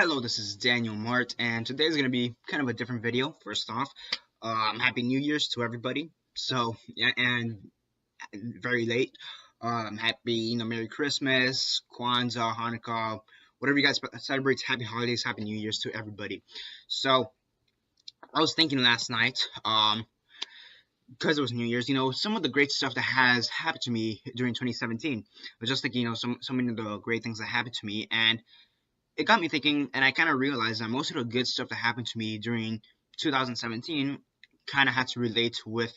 Hello, this is Daniel Mart, and today is going to be kind of a different video. First off, Happy New Year's to everybody. So, yeah, and very late. Happy, Merry Christmas, Kwanzaa, Hanukkah, whatever you guys celebrate. Happy holidays, Happy New Year's to everybody. So, I was thinking last night, because it was New Year's, some of the great stuff that has happened to me during 2017. I was just thinking, so many of the great things that happened to me, and it got me thinking, and I kind of realized that most of the good stuff that happened to me during 2017 kind of had to relate with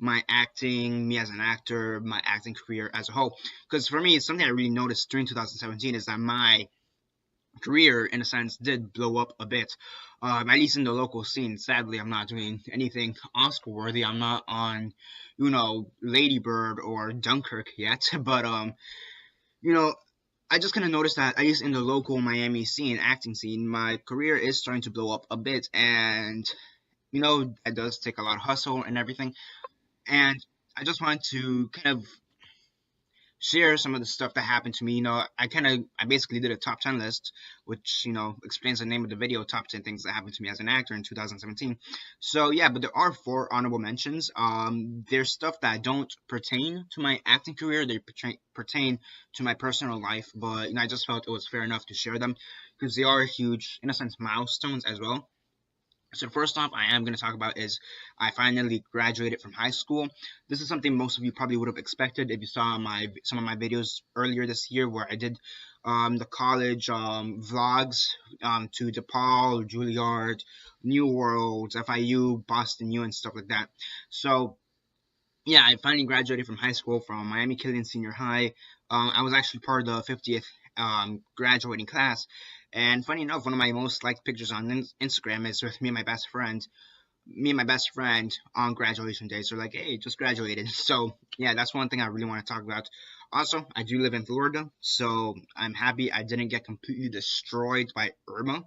my acting, me as an actor, my acting career as a whole. Because for me, something I really noticed during 2017 is that my career, in a sense, did blow up a bit. At least in the local scene. Sadly, I'm not doing anything Oscar worthy. I'm not on, Lady Bird or Dunkirk yet. But I just kind of noticed that, at least in the local Miami scene, acting scene, my career is starting to blow up a bit, and it does take a lot of hustle and everything. And I just wanted to kind of share some of the stuff that happened to me. I basically did a top 10 list, which explains the name of the video, top 10 things that happened to me as an actor in 2017. So yeah, but there are 4 honorable mentions. There's stuff that don't pertain to my acting career. They pertain to my personal life, but I just felt it was fair enough to share them because they are huge, in a sense, milestones as well. So first off, I am going to talk about is I finally graduated from high school. This is something most of you probably would have expected if you saw some of my videos earlier this year where I did the college vlogs to DePaul, Juilliard, New World, FIU, Boston U, and stuff like that. So yeah, I finally graduated from high school from Miami Killian Senior High. I was actually part of the 50th graduating class. And funny enough, one of my most liked pictures on Instagram is with me and my best friend. Me and my best friend on graduation day. So like, hey, just graduated. So yeah, that's one thing I really want to talk about. Also, I do live in Florida, so I'm happy I didn't get completely destroyed by Irma.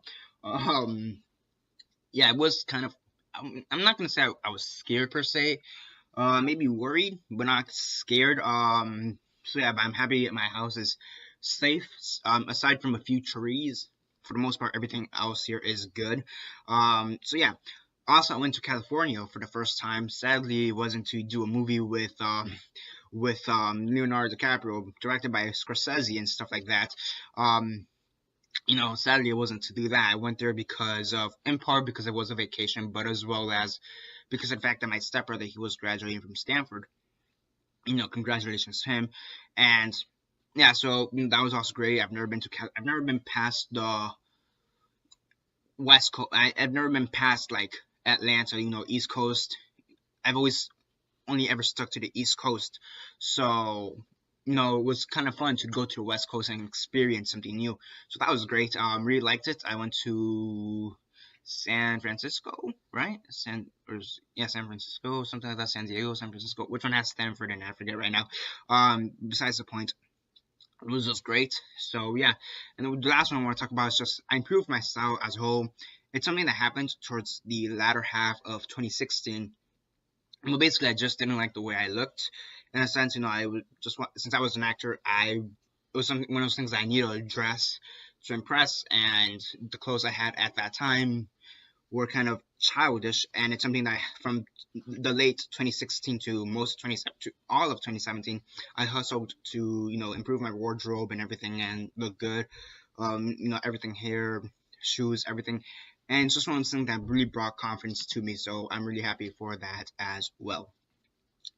Yeah, it was kind of. I'm not gonna say I was scared per se. Maybe worried, but not scared. So yeah, but I'm happy my house is safe. Aside from a few trees, for the most part, everything else here is good. So yeah. Also, I went to California for the first time. Sadly, it wasn't to do a movie with Leonardo DiCaprio, directed by Scorsese and stuff like that. Sadly, it wasn't to do that. I went there in part because it was a vacation, but as well as because of the fact that my stepbrother, he was graduating from Stanford. Congratulations to him. And yeah, so that was also great. I've never been past the West Coast. I've never been past like Atlanta, East Coast. I've always only ever stuck to the East Coast. So, it was kind of fun to go to the West Coast and experience something new. So that was great. Really liked it. I went to San Francisco, right? San Francisco, something like that. San Diego, San Francisco. Which one has Stanford in? I forget right now. Besides the point, it was just great. So yeah, and the last one I want to talk about is just I improved my style as a whole. It's something that happened towards the latter half of 2016. Well, basically, I just didn't like the way I looked. In a sense, I would since I was an actor, it was one of those things that I needed to dress to impress, and the clothes I had at that time were kind of childish, and it's something that from the late 2016 to all of 2017, I hustled to improve my wardrobe and everything and look good, everything, hair, shoes, everything. And it's just one of those things that really brought confidence to me, so I'm really happy for that as well.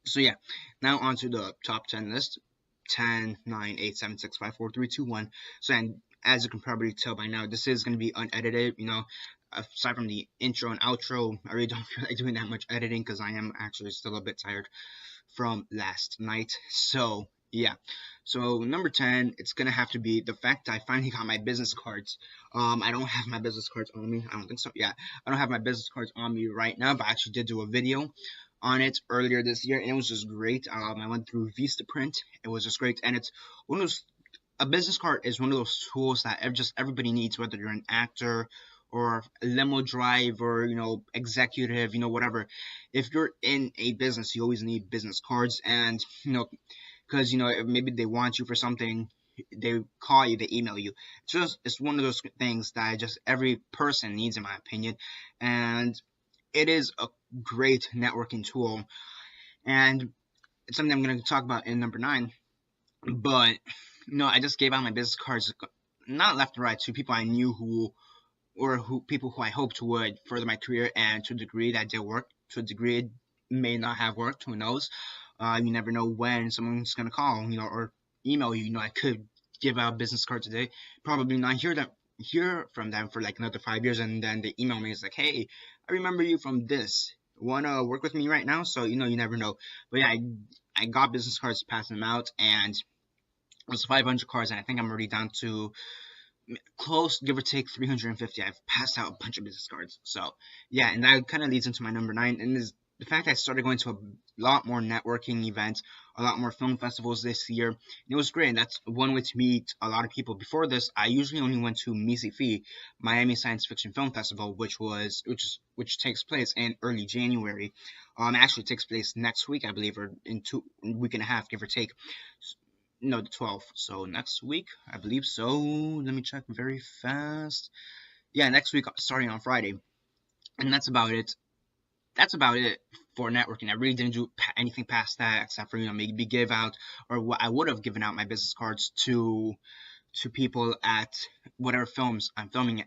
So yeah, now on to the top 10 list. 10, 9, 8, 7, 6, 5, 4, 3, 2, 1. So, and as you can probably tell by now, this is going to be unedited, aside from the intro and outro. I really don't feel like doing that much editing because I am actually still a bit tired from last night. So yeah, so number 10, it's gonna have to be the fact that I finally got my business cards. I don't have my business cards on me. I don't think so. Yeah, I don't have my business cards on me right now, but I actually did do a video on it earlier this year, and it was just great. I went through Vistaprint. It was just great, and it's one of those. A business card is one of those tools that everybody needs, whether you're an actor or a limo driver, executive, whatever. If you're in a business, you always need business cards, and because maybe they want you for something, they call you, they email you. It's one of those things that just every person needs, in my opinion, and it is a great networking tool, and it's something I'm going to talk about in number 9. But I just gave out my business cards, not left and right, to people I knew people who I hoped would further my career, and to a degree that did work. To a degree it may not have worked, who knows. You never know when someone's gonna call, or email you. I could give out a business card today, probably not hear from them for like another 5 years, and then they email me. It's like, hey, I remember you from this. Wanna work with me right now? So you never know. But yeah, I got business cards, passing them out, and it was 500 cards, and I think I'm already down to close, give or take, 350. I've passed out a bunch of business cards. So yeah, and that kind of leads into my number 9, and is the fact I started going to a lot more networking events, a lot more film festivals this year. And it was great. That's one way to meet a lot of people. Before this, I usually only went to MISFI, Miami Science Fiction Film Festival, which takes place in early January. Actually takes place next week, I believe, or in a week and a half, give or take. No, the 12th. So next week, I believe so. Let me check very fast. Yeah, next week, starting on Friday. And that's about it. That's about it for networking. I really didn't do anything past that, except for maybe give out, or what I would have given out my business cards to people at whatever films I'm filming.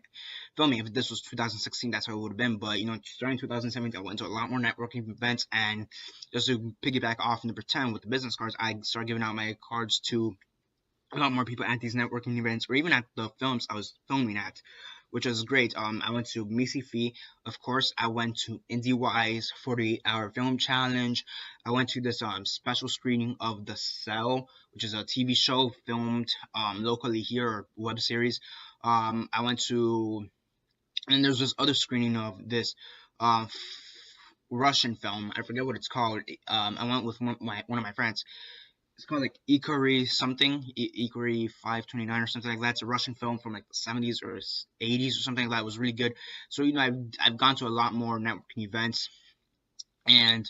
If this was 2016, that's how it would have been. But starting 2017, I went to a lot more networking events, and just to piggyback off number 10 with the business cards, I started giving out my cards to a lot more people at these networking events, or even at the films I was filming at, which was great. I went to MISFI, of course. I went to IndieWise 48-hour film challenge. I went to this special screening of The Cell, which is a TV show filmed locally here, or web series. I went to, and there's this other screening of this Russian film. I forget what it's called. I went with one of my friends. It's called like Ikari something, Ikari 529 or something like that. It's a Russian film from like the 70s or 80s or something like that. It was really good. So I've gone to a lot more networking events, and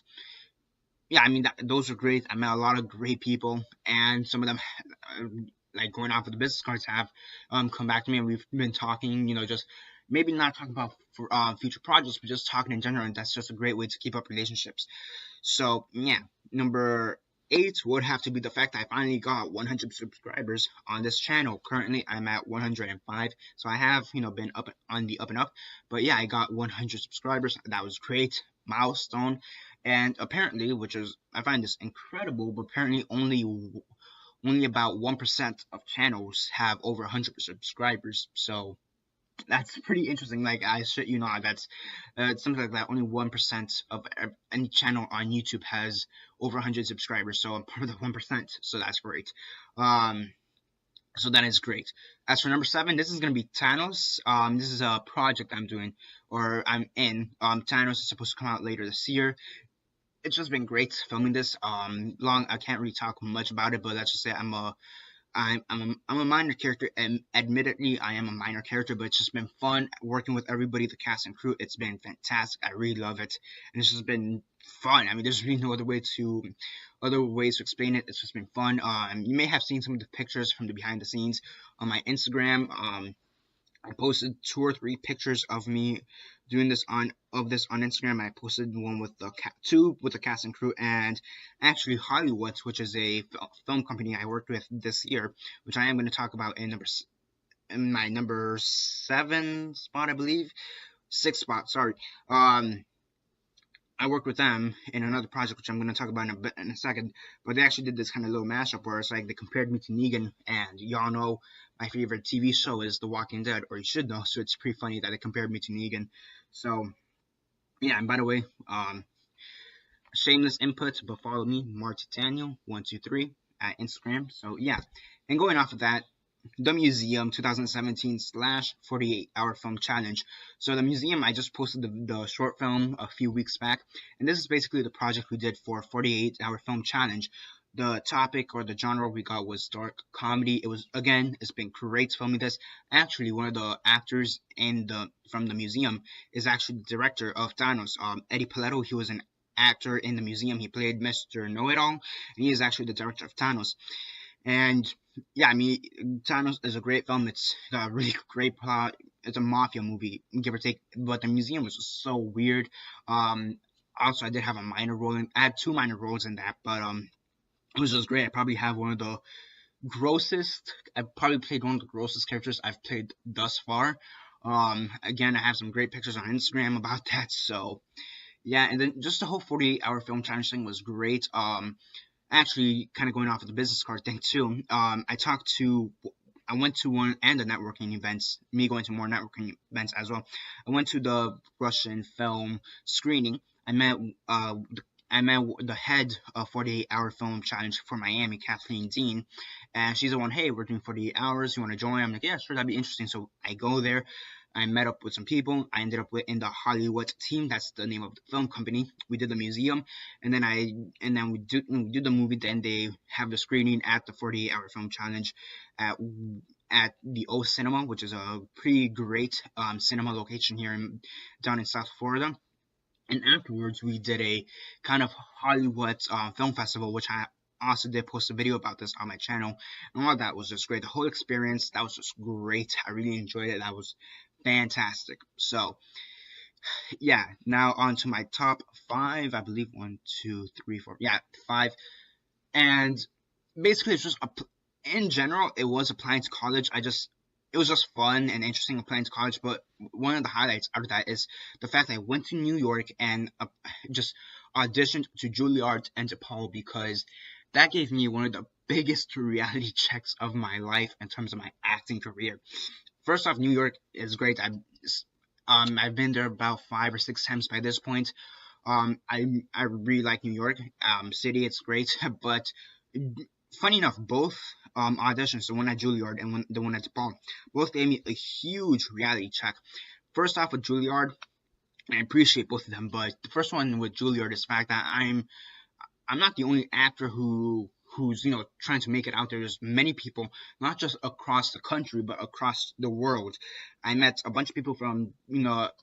yeah, I mean those are great. I met a lot of great people, and some of them, like going off of the business cards, have come back to me, and we've been talking. Just maybe not talking about for future projects, but just talking in general, and that's just a great way to keep up relationships. So yeah, number 8 would have to be the fact that I finally got 100 subscribers on this channel. Currently, I'm at 105, so I have, been up and up. But yeah, I got 100 subscribers. That was great milestone. And apparently, I find this incredible, but apparently only about 1% of channels have over 100 subscribers. So that's pretty interesting. Like, I shit you not, that's something like that. Only 1% of any channel on YouTube has over 100 subscribers, so I'm part of the 1%, so that's great. So that is great. As for number 7, this is going to be Thanos. This is a project I'm doing, or I'm in. Thanos is supposed to come out later this year. It's just been great filming this. I can't really talk much about it, but let's just say I'm a minor character, and admittedly I am a minor character, but it's just been fun working with everybody, the cast and crew. It's been fantastic. I really love it, and it's just been fun. I mean, there's really no other ways to explain it. It's just been fun. You may have seen some of the pictures from the behind the scenes on my Instagram. I posted 2 or 3 pictures of me doing this on Instagram. I posted one with two with the cast and crew, and actually Hollywood, which is a film company I worked with this year, which I am going to talk about in my number 7 spot, I believe, 6th spot. Sorry. I worked with them in another project, which I'm going to talk about in a second, but they actually did this kind of little mashup where it's like they compared me to Negan, and y'all know my favorite TV show is The Walking Dead, or you should know, so it's pretty funny that they compared me to Negan. So, yeah, and by the way, shameless input, but follow me, Mart 123 at Instagram. So, yeah, and going off of that, the Museum 2017 / 48-hour film challenge. So the Museum, I just posted the short film a few weeks back, and this is basically the project we did for 48-hour film challenge. The topic or the genre we got was dark comedy. It's been great filming this. Actually, one of the actors from the Museum is actually the director of Thanos. Eddie Paletto, he was an actor in the Museum. He played Mr. Know-It-All, and he is actually the director of Thanos. And yeah, I mean, Thanos is a great film. It's got a really great plot. It's a mafia movie, give or take. But the museum was just so weird. Um, Also, I did have a minor role in. I had two minor roles in that, but it was just great. I probably have one of the grossest. I've probably played one of the grossest characters I've played thus far. Again, I have some great pictures on Instagram about that. So yeah, and then just the whole 48-hour film challenge thing was great. Actually, kind of going off of the business card thing too. I went to one and the networking events. Me going to more networking events as well. I went to the Russian film screening. I met uh I met the head of 48-hour film challenge for Miami, Kathleen Dean, and she's the one. Hey, we're doing 48 hours. You want to join? I'm like, yeah, sure, that'd be interesting. So I go there. I met up with some people. I ended up in the Hollywood team. That's the name of the film company. We did the museum, and then we do the movie. Then they have the screening at the 48-hour film challenge at the O Cinema, which is a pretty great cinema location here down in South Florida. And afterwards, we did a kind of Hollywood film festival, which I also did post a video about this on my channel. And all of that was just great. The whole experience, that was just great. I really enjoyed it. That was fantastic. So, yeah, now on to my top five. I believe one, two, three, four. Yeah, five. And basically, it's just in general, it was applying to college. It was just fun and interesting applying to college. But one of the highlights out of that is the fact that I went to New York and just auditioned to Juilliard and DePaul, because that gave me one of the biggest reality checks of my life in terms of my acting career. First off, New York is great. I've been there about 5 or 6 times by this point. I really like New York City. It's great, but funny enough, both auditions, the one at Juilliard and the one at DePaul, both gave me a huge reality check. First off with Juilliard, I appreciate both of them, but the first one with Juilliard is the fact that I'm not the only actor who's trying to make it out there. There's many people, not just across the country, but across the world. I met a bunch of people from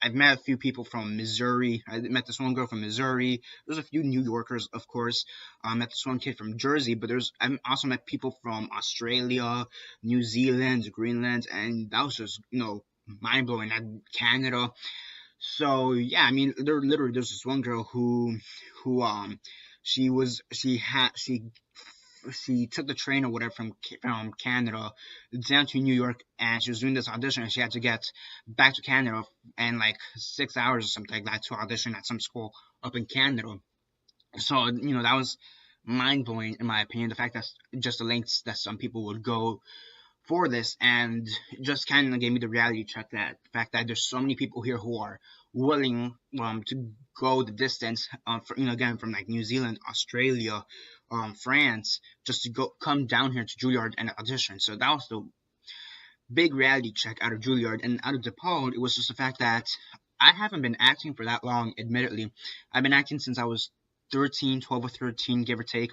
I've met a few people from Missouri. I met this one girl from Missouri. There's a few New Yorkers, of course. I met this one kid from Jersey, but I've also met people from Australia, New Zealand, Greenland, and that was just mind blowing. And Canada. So yeah, I mean, there's this one girl who she took the train or whatever from Canada down to New York, and she was doing this audition, and she had to get back to Canada in like 6 hours or something like that to audition at some school up in Canada. So that was mind blowing in my opinion. The fact that just the lengths that some people would go for this, and just kind of gave me the reality check, that the fact that there's so many people here who are willing to go the distance, again, from like New Zealand, Australia, France, just to come down here to Juilliard and audition. So that was the big reality check out of Juilliard. And out of DePaul, it was just the fact that I haven't been acting for that long, admittedly. I've been acting since I was 12 or 13, give or take.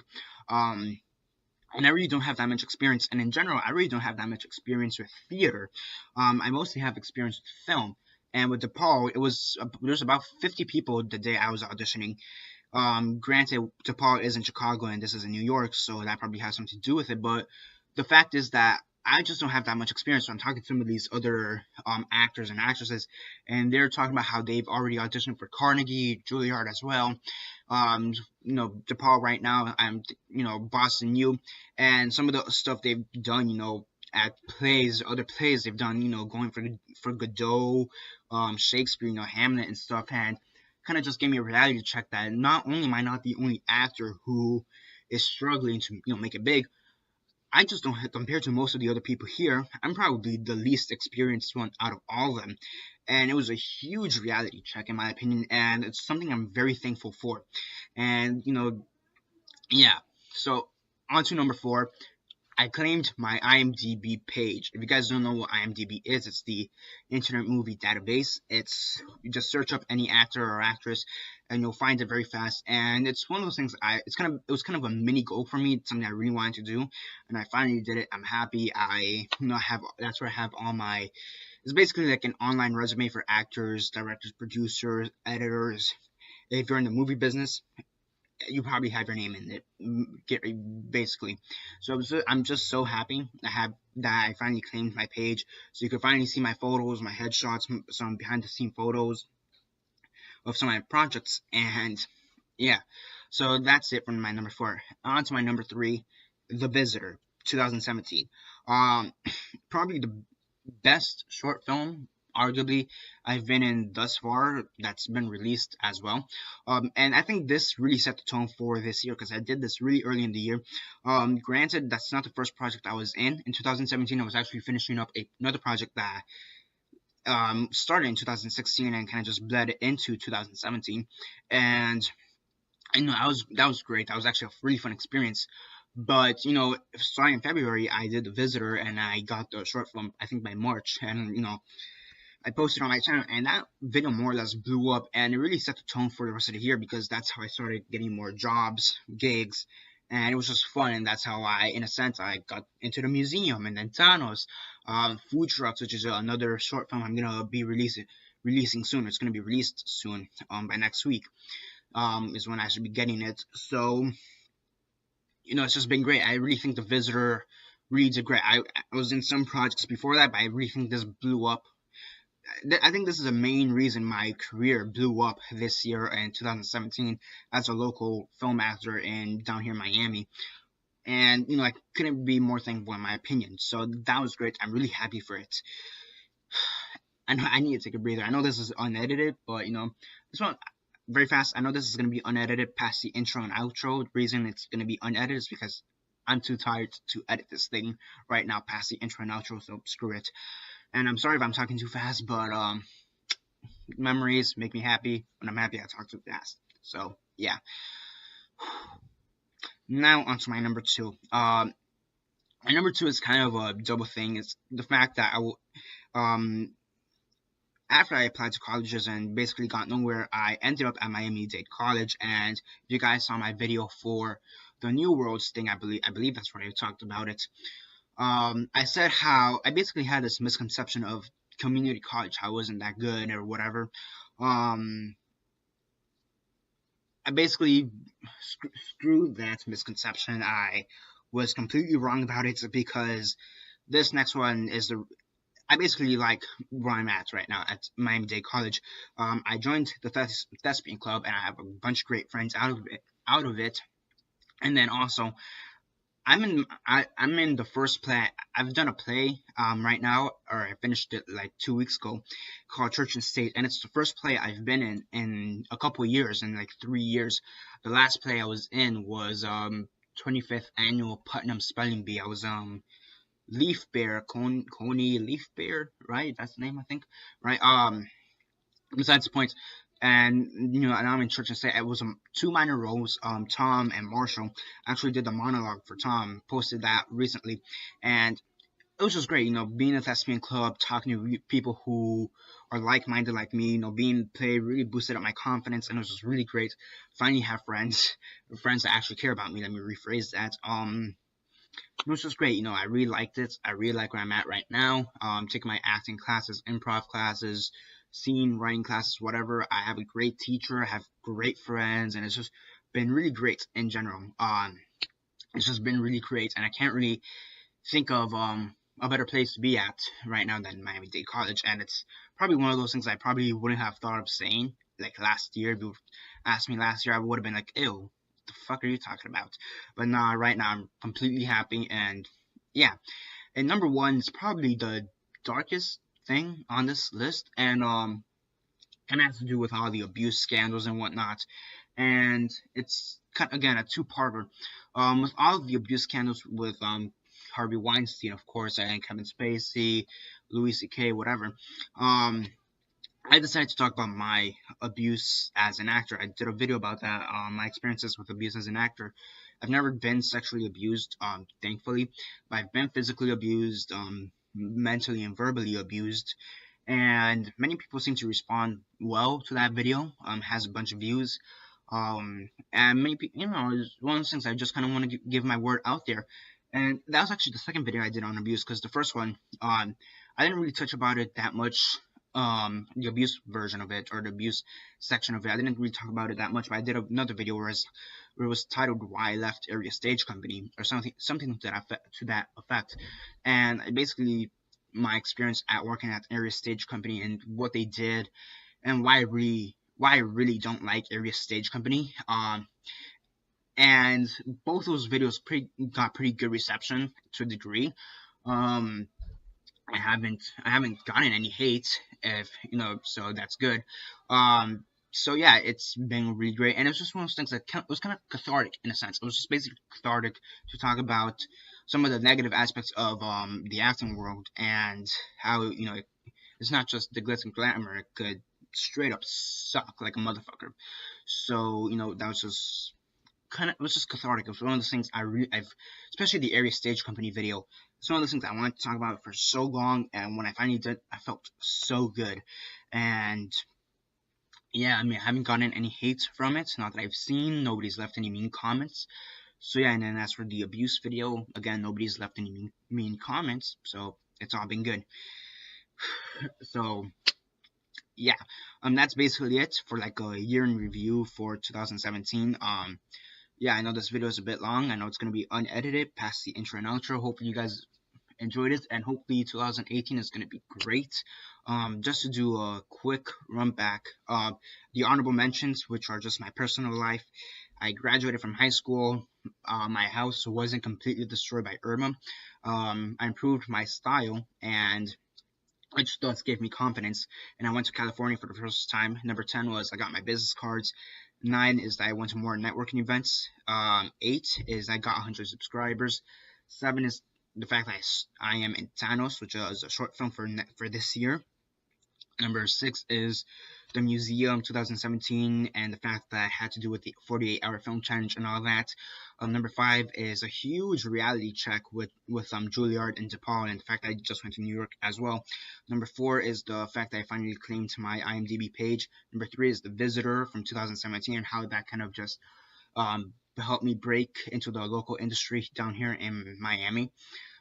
And I really don't have that much experience. And in general, I really don't have that much experience with theater. I mostly have experience with film. And with DePaul, there's about 50 people the day I was auditioning. Granted, DePaul is in Chicago and this is in New York, so that probably has something to do with it. But the fact is that I just don't have that much experience. So I'm talking to some of these other actors and actresses, and they're talking about how they've already auditioned for Carnegie, Juilliard as well. DePaul right now, I'm, Boston U, and some of the stuff they've done, at other plays they've done, going for Godot, Shakespeare, Hamlet and stuff, and kind of just gave me a reality check that not only am I not the only actor who is struggling to, make it big, I just don't, compared to most of the other people here, I'm probably the least experienced one out of all of them. And it was a huge reality check, in my opinion, and it's something I'm very thankful for. And, yeah. So, on to number 4. I claimed my IMDB page. If you guys don't know what IMDB is, it's the Internet Movie Database. You just search up any actor or actress, and you'll find it very fast. And it's one of those things. It was kind of a mini goal for me. It's something I really wanted to do, and I finally did it. I'm happy. That's where I have all my. It's basically like an online resume for actors, directors, producers, editors. If you're in the movie business, you probably have your name in it, basically. So I'm just so happy that I finally claimed my page, so you can finally see my photos, my headshots, some behind the scene photos of some of my projects, and yeah. So that's it from my number 4. On to my number 3, The Visitor, 2017. Um, Probably the best short film, arguably, I've been in thus far that's been released as well. And I think this really set the tone for this year because I did this really early in the year. Granted, that's not the first project I was in. In 2017, I was actually finishing up another project that started in 2016 and kind of just bled into 2017. And I know that was great. That was actually a really fun experience. But starting in February, I did The Visitor, and I got the short film I think by March, and I posted on my channel, and that video more or less blew up, and it really set the tone for the rest of the year because that's how I started getting more jobs, gigs, and it was just fun, and that's how in a sense, I got into the museum, and then Thanos, Food Trucks, which is another short film I'm gonna be releasing soon. It's gonna be released soon, by next week, is when I should be getting it. So it's just been great. I really think The Visitor really did great. I was in some projects before that, but I really think this blew up. I think this is the main reason my career blew up this year in 2017 as a local film actor down here in Miami. And, I couldn't be more thankful in my opinion. So that was great. I'm really happy for it. I know I need to take a breather. I know this is unedited, but, this one, very fast, I know this is going to be unedited past the intro and outro. The reason it's going to be unedited is because I'm too tired to edit this thing right now past the intro and outro, so screw it. And I'm sorry if I'm talking too fast, but memories make me happy. When I'm happy, I talk too fast. So, yeah. Now, on to my number 2. My number 2 is kind of a double thing. It's the fact that after I applied to colleges and basically got nowhere, I ended up at Miami-Dade College. And if you guys saw my video for the New Worlds thing, I believe that's where I talked about it. I said how I basically had this misconception of community college, how it wasn't that good or whatever. I basically screwed that misconception. I was completely wrong about it because this next one is I basically like where I'm at right now at Miami-Dade College. I joined the Thespian club, and I have a bunch of great friends out of it. And then also, I'm in the first play. I've done a play right now, or I finished it like 2 weeks ago, called Church and State, and it's the first play I've been in a couple of years, in like 3 years. The last play I was in was 25th annual Putnam Spelling Bee. I was Leaf Bear, Coney Leaf Bear, right? That's the name, I think, right? Besides the point. And and I'm in Church and State. It was 2 minor roles. Tom and Marshall actually did the monologue for Tom. Posted that recently, and it was just great. Being in a Thespian club, talking to people who are like-minded like me. Being played really boosted up my confidence, and it was just really great. Finally, have friends that actually care about me. Let me rephrase that. It was just great. I really liked it. I really like where I'm at right now. Taking my acting classes, improv classes, scene writing classes, whatever. I have a great teacher. I have great friends, and it's just been really great in general. It's just been really great, and I can't really think of a better place to be at right now than Miami-Dade College. And it's probably one of those things I probably wouldn't have thought of saying like last year. If you asked me last year, I would have been like, ew, the fuck are you talking about? But nah, right now I'm completely happy. And yeah, and number 1 is probably the darkest thing on this list, and kind of has to do with all the abuse scandals and whatnot. And it's again a 2-parter. With all of the abuse scandals with Harvey Weinstein, of course, and Kevin Spacey, Louis C.K., whatever. I decided to talk about my abuse as an actor. I did a video about that, my experiences with abuse as an actor. I've never been sexually abused, thankfully, but I've been physically abused, mentally and verbally abused, and many people seem to respond well to that video. Has a bunch of views, and maybe it's one of those things I just kind of want to give my word out there. And that was actually the second video I did on abuse, because the first one, I didn't really touch about it that much. The abuse version of it, or the abuse section of it, I didn't really talk about it that much, but I did another video where where it was titled "Why I Left Area Stage Company" or something to that effect. And basically my experience at working at Area Stage Company and what they did, and why I really don't like Area Stage Company. And both those videos got pretty good reception to a degree. Um, I haven't gotten any hate, if you know, so that's good. So yeah, it's been really great, and it was just one of those things that it was kind of cathartic in a sense. It was just basically cathartic to talk about some of the negative aspects of the acting world, and how, you know, it's not just the glitz and glamour; it could straight up suck like a motherfucker. So, you know, that was just it was just cathartic. It was one of those things I've, especially the Area Stage Company video. It's one of those things I wanted to talk about for so long, and when I finally did, I felt so good. And yeah, I mean, I haven't gotten any hate from it, not that I've seen. Nobody's left any mean comments. So yeah, and then as for the abuse video, again, nobody's left any mean comments, so it's all been good. So yeah, that's basically it for like a year in review for 2017. Yeah, I know this video is a bit long. I know it's going to be unedited past the intro and outro. Hopefully you guys enjoyed it, and hopefully 2018 is going to be great. Just to do a quick run back, the honorable mentions, which are just my personal life. I graduated from high school. My house wasn't completely destroyed by Irma. I improved my style, and which thus gave me confidence, and I went to California for the first time. Number 10 was I got my business cards. 9 is that I went to more networking events. 8 is I got 100 subscribers. 7 is the fact that I am in Thanos, which is a short film for this year. Number 6 is the museum 2017 and the fact that I had to do with the 48-hour film challenge and all that. Number 5 is a huge reality check with Juilliard and DePaul, and the fact that I just went to New York as well. Number 4 is the fact that I finally claimed my IMDB page. Number 3 is The Visitor from 2017 and how that kind of just helped me break into the local industry down here in Miami.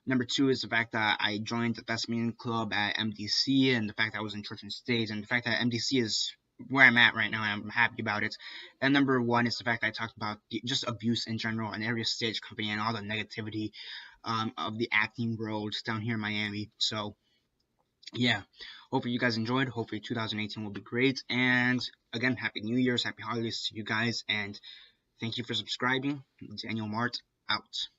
Number 2 is the fact that I joined the Thespian club at MDC, and the fact that I was in church and stage, and the fact that MDC is where I'm at right now, and I'm happy about it. And number 1 is the fact that I talked about just abuse in general and Area Stage Company and all the negativity of the acting world down here in Miami. So yeah, hopefully you guys enjoyed. Hopefully 2018 will be great. And again, Happy New Year's, Happy Holidays to you guys, and thank you for subscribing. Daniel Mart out.